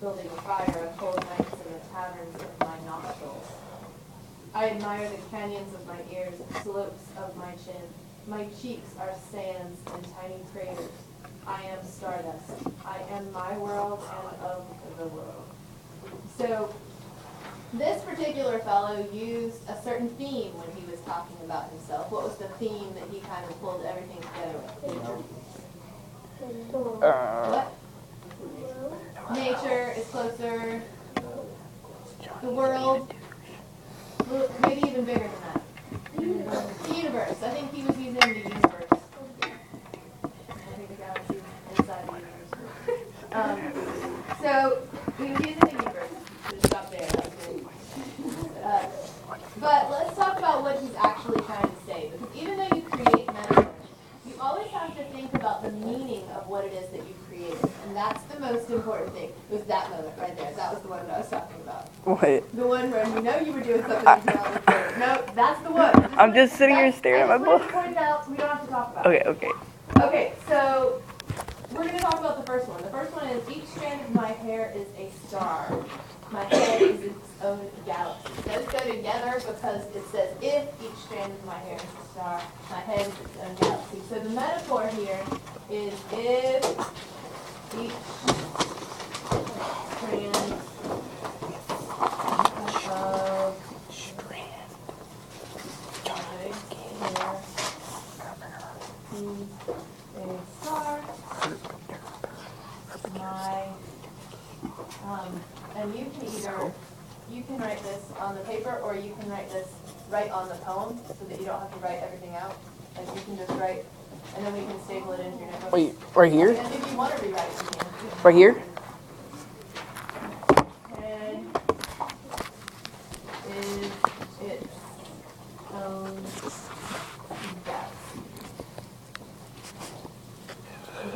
building a fire on cold nights in the taverns of my nostrils. I admire the canyons of my ears, the slopes of my chin. My cheeks are sands and tiny craters. I am stardust. I am my world and of the world. So this particular fellow used a certain theme when he was talking about himself. What was the theme that he kind of pulled everything together with? What? Nature is closer. The world, maybe even bigger than that. The universe. I think he was using the universe. I think the galaxy is inside the universe. So he was using the universe. Just stop there. But let's talk about what he's actually trying to say. Because even though you create metaphors, you always have to think about the meaning of what it is that you created. And that's the most important thing. It was that moment right there. That was the one that I was talking about. What? The one where you know you were doing something. No, that's the one. I'm just sitting here staring at my book. Point out, we don't have to talk about Okay, it. okay. Okay, so we're going to talk about the first one. The first one is each strand of my hair is a star. My head is its own galaxy. Those go together because it says if each strand of my hair is a star, my head is its own galaxy. So the metaphor here is if each strand of a star, and you can write this on the paper, or you can write this right on the poem, so that you don't have to write everything out. Like you can just write, and then we can staple it into your notebook. Wait, right here? And if you want to rewrite it, you can. Right here? And is its own galaxy.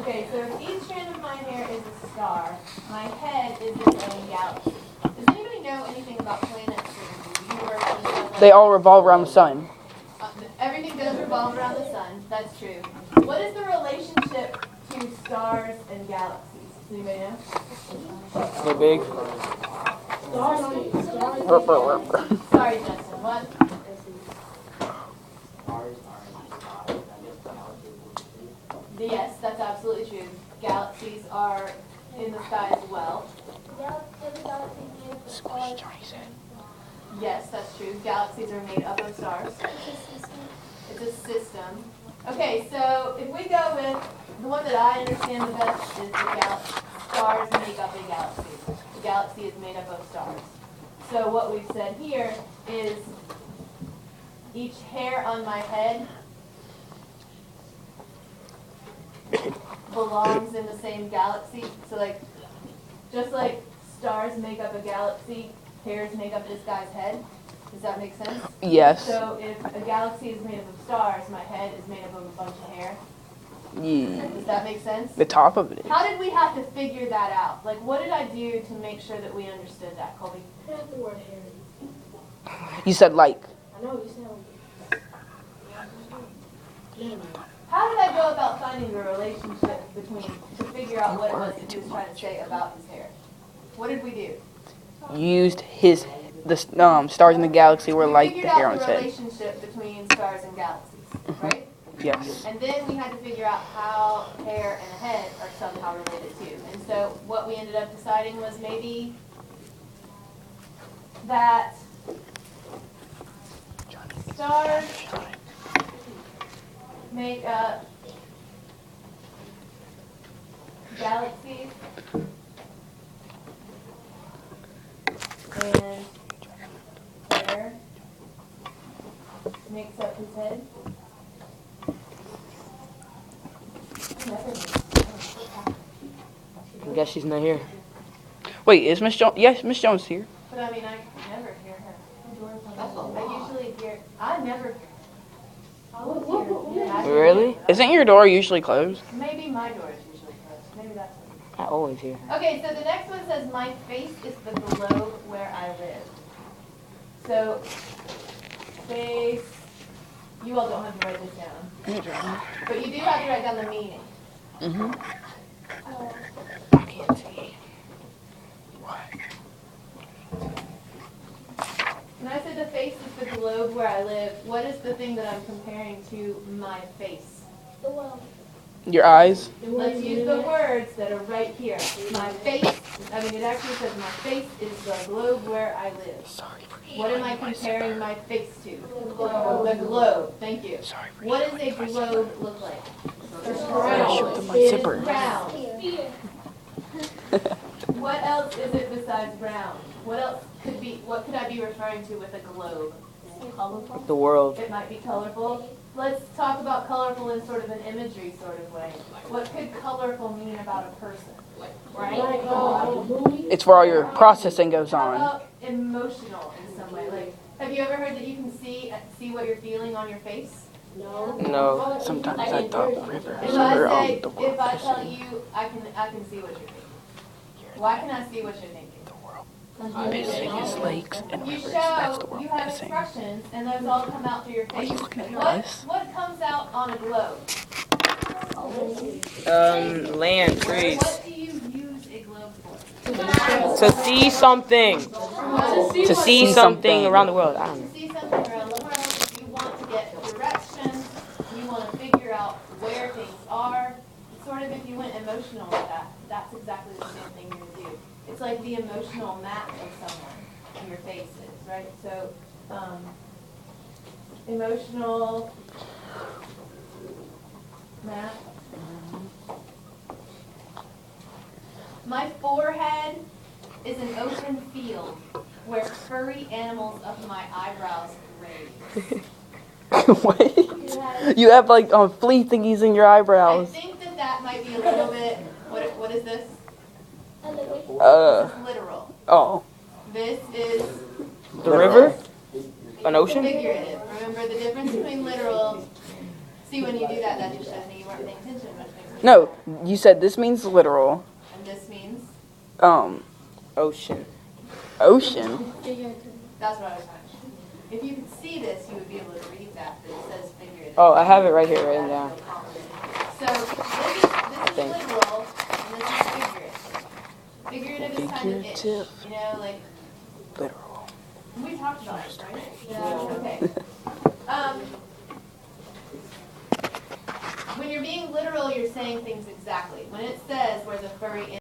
Okay, so if each strand of my hair is a star, my head is its own galaxy. Does anybody know anything about planets or the universe and stuff like They all revolve around the sun. Everything does revolve around the sun. That's true. What is the relationship to stars and galaxies? Does anybody know? They're big. Sorry, Justin. What? Yes, that's absolutely true. Galaxies are in the sky as well. Yes, that's true. Galaxies are made up of stars. It's a system. Okay, so if we go with the one that I understand the best is the galaxy. Stars make up a galaxy. The galaxy is made up of stars. So what we've said here is each hair on my head belongs in the same galaxy. So like, just like stars make up a galaxy, hairs make up this guy's head. Does that make sense? Yes. So if a galaxy is made up of stars, my head is made up of a bunch of hair. Yeah. Does that make sense? The top of it is. How did we have to figure that out? Like, what did I do to make sure that we understood that, Colby? You have the word hair. You said like. I know, you said How did I go about finding the relationship between, to figure out what it was that he was trying to say about his hair? What did we do? Used the stars in the galaxy were like the hair on his head. We figured out the relationship between stars and galaxies, right? Yes. And then we had to figure out how hair and a head are somehow related too. And so what we ended up deciding was maybe that stars make up galaxies, and hair makes up his head. I guess she's not here. Wait, is Miss Jones? Yes, Miss Jones is here. But I mean, I never hear her. I usually hear. I never. I would hear. Really? Isn't your door usually closed? Maybe my door is usually closed. Maybe that's what. I always hear. Okay, so the next one says, my face is the globe where I live. So, face, you all don't have to write this down. But you do have to write down the meaning. I can't see. When I said the face is the globe where I live, what is the thing that I'm comparing to my face? The world. Your eyes? Let's use the words that are right here. My face, it actually says my face is the globe where I live. Sorry for What am I comparing my face to? The globe. Thank you. Sorry for What does a globe look like? Shoot my It zipper. is round. Fear. What else is it besides round? What could I be referring to with a globe? The world. It might be colorful. Let's talk about colorful in sort of an imagery sort of way. What could colorful mean about a person? Right? It's where all your processing goes How on. about emotional in some way? Like, have you ever heard that you can see what you're feeling on your face? No. Sometimes I thought rivers If were I say, the world. if I tell you, I can see what you're thinking. Why can I see what you're thinking? Pissing is lakes and You rivers. That's the show, world. you have Pissing. expressions, and those all come out through your face. Why are you looking at What- us? What comes out on a globe? Land, trees. What do you use a globe for? To see something. To see something around the world. I don't know. To see something around the world, if you want to get directions, you want to figure out where things are. It's sort of if you went emotional with that, that's exactly the same thing you're going to do. It's like the emotional map of someone in your face is, right? So, emotional map. My forehead is an open field where furry animals of my eyebrows raise. What? You have like flea thingies in your I eyebrows. think that might be a little bit, what is this? This is literal. Oh. This is The river? An ocean? figurative. Remember the difference between literal. See, when you do that, that just shows me you weren't paying attention. Which makes me No, you said this means literal. And this means, Ocean. Ocean. that's what I was trying to say. If you could see this, you would be able to read that, but it says figurative. Oh, I have it right here written down. So this is literal, and this is figurative. Figurative is kind of ish, Figurative. you know, like, Literal. we talked about this, right? Yeah. Okay. When you're being literal, you're saying things exactly. When it says where the furry